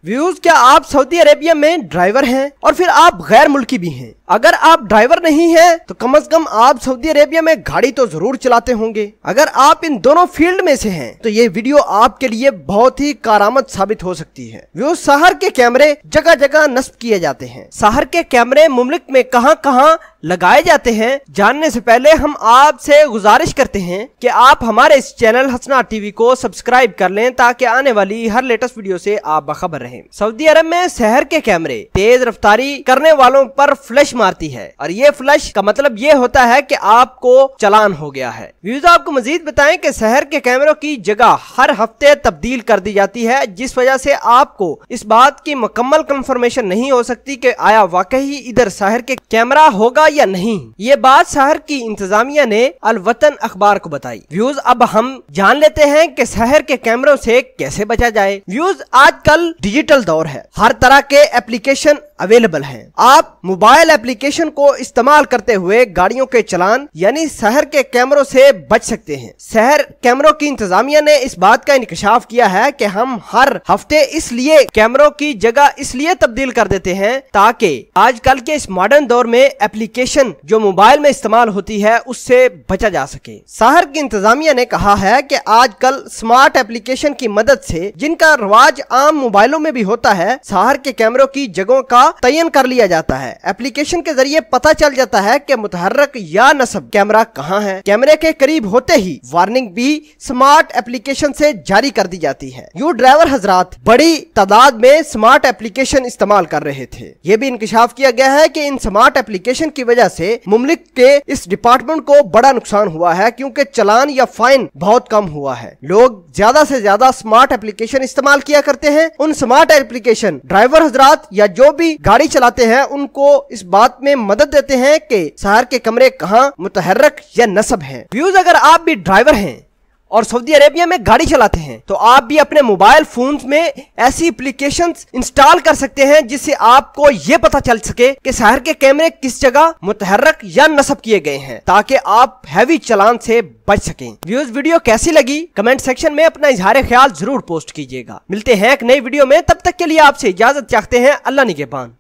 Views, क्या आप Saudi Arabia में ड्राइवर हैं और फिर आप गैर मुल्की भी हैं? अगर आप ड्राइवर नहीं हैं तो कम से कम आप सऊदी अरेबिया में गाड़ी तो जरूर चलाते होंगे। अगर आप इन दोनों फील्ड में से हैं तो ये वीडियो आपके लिए बहुत ही कारआमद साबित हो सकती है। व्यूज, शहर के कैमरे जगह जगह नस्ब किए जाते हैं। शहर के कैमरे मुमलिक में कहां कहां लगाए जाते हैं, जानने से पहले हम आपसे गुजारिश करते हैं कि आप हमारे इस चैनल हसना टीवी को सब्सक्राइब कर लें ताकि आने वाली हर लेटेस्ट वीडियो से आप बाखबर रहें। सऊदी अरब में शहर के कैमरे तेज रफ्तारी करने वालों पर फ्लैश मारती है और ये फ्लैश का मतलब ये होता है कि आपको चालान हो गया है। व्यूज, आपको मजीद बताएं कि शहर के कैमरों की जगह हर हफ्ते तब्दील कर दी जाती है, जिस वजह से आपको इस बात की मुकम्मल कंफर्मेशन नहीं हो सकती कि आया वाकई इधर शहर के कैमरा होगा या नहीं। ये बात शहर की इंतजामिया ने अल वतन अखबार को बताई। व्यूज, अब हम जान लेते हैं कि शहर के कैमरों से कैसे बचा जाए। व्यूज, आजकल डिजिटल दौर है, हर तरह के एप्लीकेशन अवेलेबल हैं। आप मोबाइल एप्लीकेशन को इस्तेमाल करते हुए गाड़ियों के चालान यानी शहर के कैमरों से बच सकते हैं। शहर कैमरों की इंतजामिया ने इस बात का इंकशाफ किया है कि हम हर हफ्ते इसलिए कैमरों की जगह इसलिए तब्दील कर देते हैं ताकि आजकल के इस मॉडर्न दौर में एप्लीकेशन जो मोबाइल में इस्तेमाल होती है उससे बचा जा सके। शहर की इंतजामिया ने कहा है कि आजकल स्मार्ट एप्लीकेशन की मदद से जिनका रवाज आम मोबाइलों में भी होता है, शहर के कैमरों की जगहों का तयन कर लिया जाता है। एप्लीकेशन के जरिए पता चल जाता है कि मुतहर्रक या नस्ब कैमरा कहां है। कैमरे के करीब होते ही वार्निंग भी स्मार्ट एप्लीकेशन से जारी कर दी जाती है। यूं ड्राइवर हजरात बड़ी तादाद में स्मार्ट एप्लीकेशन इस्तेमाल कर रहे थे। ये भी इंकशाफ किया गया है कि इन स्मार्ट एप्लीकेशन की वजह से मुमलिक के इस डिपार्टमेंट को बड़ा नुकसान हुआ है, क्योंकि चालान या फाइन बहुत कम हुआ है। लोग ज्यादा से ज्यादा स्मार्ट एप्लीकेशन इस्तेमाल किया करते हैं। उन स्मार्ट एप्लीकेशन ड्राइवर हजरात या जो भी गाड़ी चलाते हैं उनको इस बात में मदद देते हैं कि शहर के कमरे कहां मुतहर्रक या नस्ब हैं। व्यूज, अगर आप भी ड्राइवर हैं और सऊदी अरेबिया में गाड़ी चलाते हैं तो आप भी अपने मोबाइल फोन्स में ऐसी एप्लीकेशंस इंस्टॉल कर सकते हैं जिससे आपको ये पता चल सके कि शहर के कैमरे किस जगह मुतहर्रक या नस्ब किए गए हैं, ताकि आप हैवी चालान से बच सकें। व्यूज, वीडियो कैसी लगी कमेंट सेक्शन में अपना इजहार ख्याल जरूर पोस्ट कीजिएगा। मिलते हैं एक नई वीडियो में, तब तक के लिए आपसे इजाजत चाहते हैं। अल्लाह निगहबान।